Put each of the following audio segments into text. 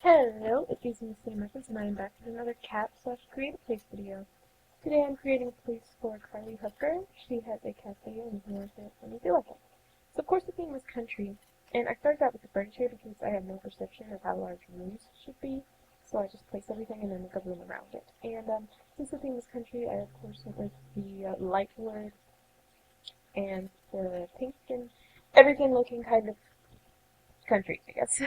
Hello, it's Miss Reference, and I am back with another cat slash create a place video. Today I'm creating a place for Carly Hooker. She has a cafe and you can work it when you feel like it. So of course the theme was country, and I started out with the furniture because I have no perception of how large rooms should be, so I just place everything and then make a room around it. And since the theme was country, I of course went with the light wood and the pink and everything looking kind of country, I guess.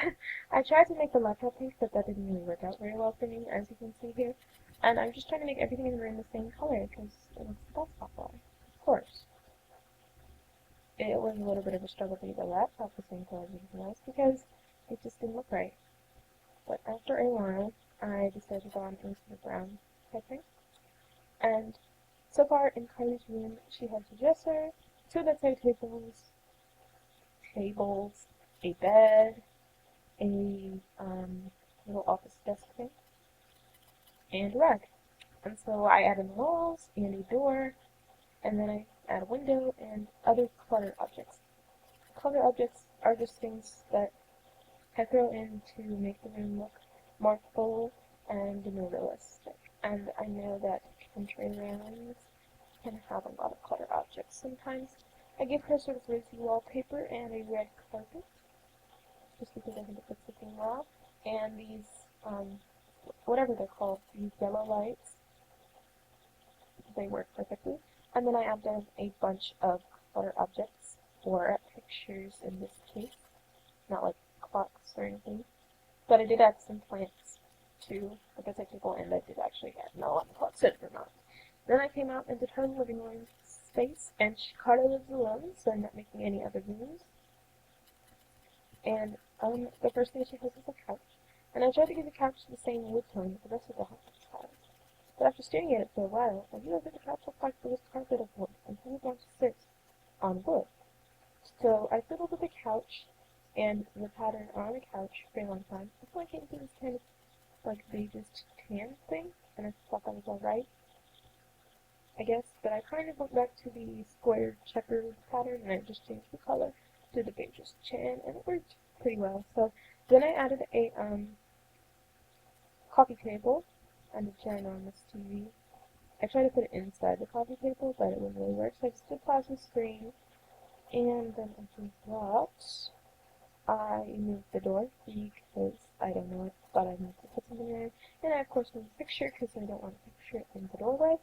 I tried to make the laptop pink, but that didn't really work out very well for me, as you can see here. And I'm just trying to make everything in the room the same color, because it looks the best that way. Of course. It was a little bit of a struggle to get the laptop the same color as everything else, because it just didn't look right. But after a while, I decided to go on into the brown type thing. And so far in Carly's room, she has a dresser, two bedside tables, a bed, a little office desk thing, and a rug. And so I added walls and a door, and then I add a window and other cluttered objects. Cluttered objects are just things that I throw in to make the room look more full and more realistic. And I know that country rooms can have a lot of cluttered objects sometimes. I give her sort of rosy wallpaper and a red carpet, just because I think it puts the theme well. And these, whatever they're called, these yellow lights, they work perfectly. And then I added a bunch of clutter objects, or pictures in this case, not like clocks or anything. But I did add some plants to the bedside table, and I did actually add no on the clock, so never mind. Then I came out and did her living room space, and Carla lives alone, so I'm not making any other rooms. And the first thing she has is a couch, and I tried to give the couch the same wood tone that the rest of the house has. But after staring at it for a while, I realized that the couch looked like this carpet of wood, and who would want to sit on wood? So I fiddled with the couch and the pattern on the couch for a long time before I came to this kind of like beige tan thing, and I thought that was alright, I guess. But I kind of went back to the square checker pattern, and I just changed the color to the beige tan, and it worked pretty well. So then I added a coffee table and a ginormous TV. I tried to put it inside the coffee table, but it wouldn't really work, so I just did plasma screen. And then after that, I moved the door because I don't know, I thought I needed to put something there. And I of course moved the picture because I don't want a picture in the doorway.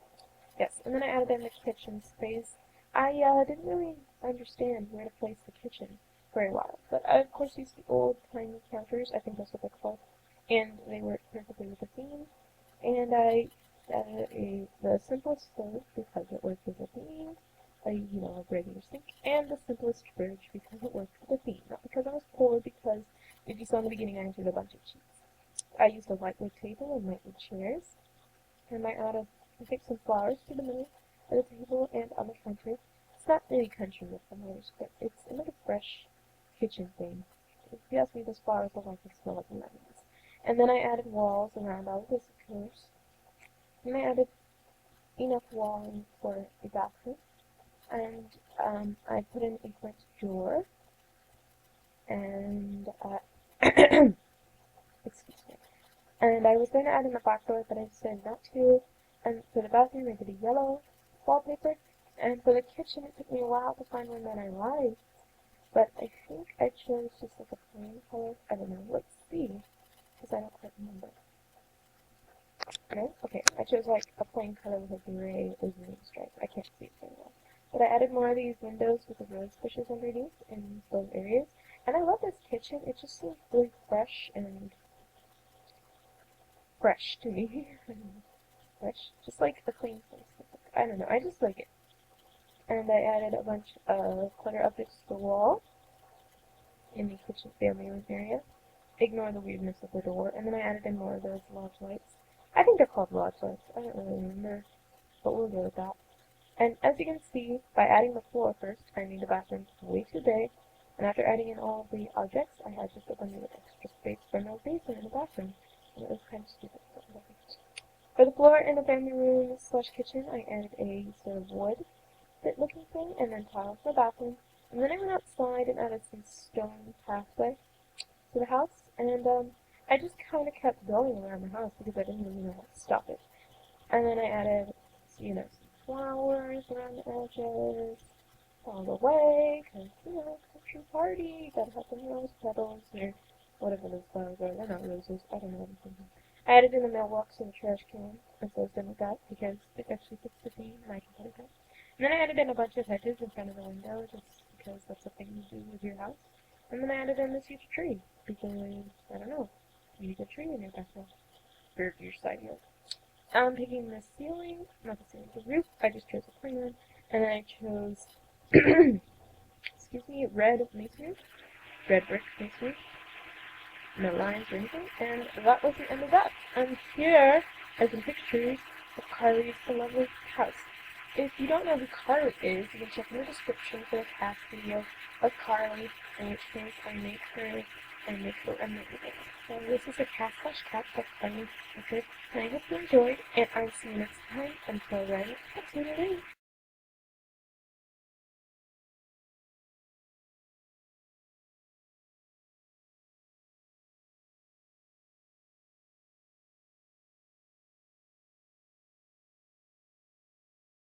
Yes, and then I added in the kitchen space. I didn't really understand where to place the kitchen for a while, but I of course used the old tiny counters, I think that's what they're called, and they worked perfectly with the theme. And I added the simplest stove because it worked with the theme, a regular sink, and the simplest fridge because it worked with the theme, not because I was poor, because if you saw in the beginning I entered a bunch of cheats. I used a whitewood table and whitewood chairs, and I picked some flowers to the middle of the table and on the counter. It's not really country with flowers, but it's like a fresh kitchen thing. If you ask me, those flowers look like they smell like lemons. And then I added walls around all of this, of course. And I added enough walling for a bathroom. And I put in a French door. And, excuse me. And I was going to add in a black door, but I decided not to. And for the bathroom, I did a yellow wallpaper. And for the kitchen, it took me a while to find one that I liked. But I think I chose just like a plain color. I don't know. Let's see. Because I don't quite remember. No? Okay. I chose like a plain color with a gray overlay stripe. I can't see it very well. But I added more of these windows with the rose bushes underneath in those areas. And I love this kitchen. It just seems really fresh to me. Fresh. Just like a clean place. I don't know. I just like it. And I added a bunch of clutter objects to the wall in the kitchen family room area. Ignore the weirdness of the door. And then I added in more of those lodge lights. I think they're called lodge lights. I don't really remember. But we'll go with that. And as you can see, by adding the floor first, I made the bathroom way too big. And after adding in all the objects, I had just a bunch of extra space for no basin in the bathroom. And it was kind of stupid. But whatever. For the floor in the family room slash kitchen, I added a sort of wood bit looking thing, and then tiles for the bathroom. And then I went outside and added some stone pathway to the house. And I just kind of kept going around the house because I didn't really know how to stop it. And then I added, some flowers around the edges all the way, because, country party, you gotta have some rose petals or whatever those flowers are. They're not roses, I don't know what I'm thinking. I added in the mailbox and the trash can, as I was done with that, because it actually fits the theme, and I can put it up. And then I added in a bunch of hedges in front of the window, just because that's a thing you do with your house. And then I added in this huge tree, because, I don't know, you need a tree in your backyard, or your side yard. I'm picking the ceiling, not the ceiling, the roof. I just chose a plan, and then I chose, excuse me, red masonry, red brick masonry, no lines or anything, and that was the end of that. And here are some pictures of Carly's lovely house. If you don't know who Carly is, you can check in the description for the cast video of Carly, in which case I make her amazing. So this is a cast slash cat of Carly, okay? And I hope you enjoyed, and I'll see you next time. Until then, that's what it is.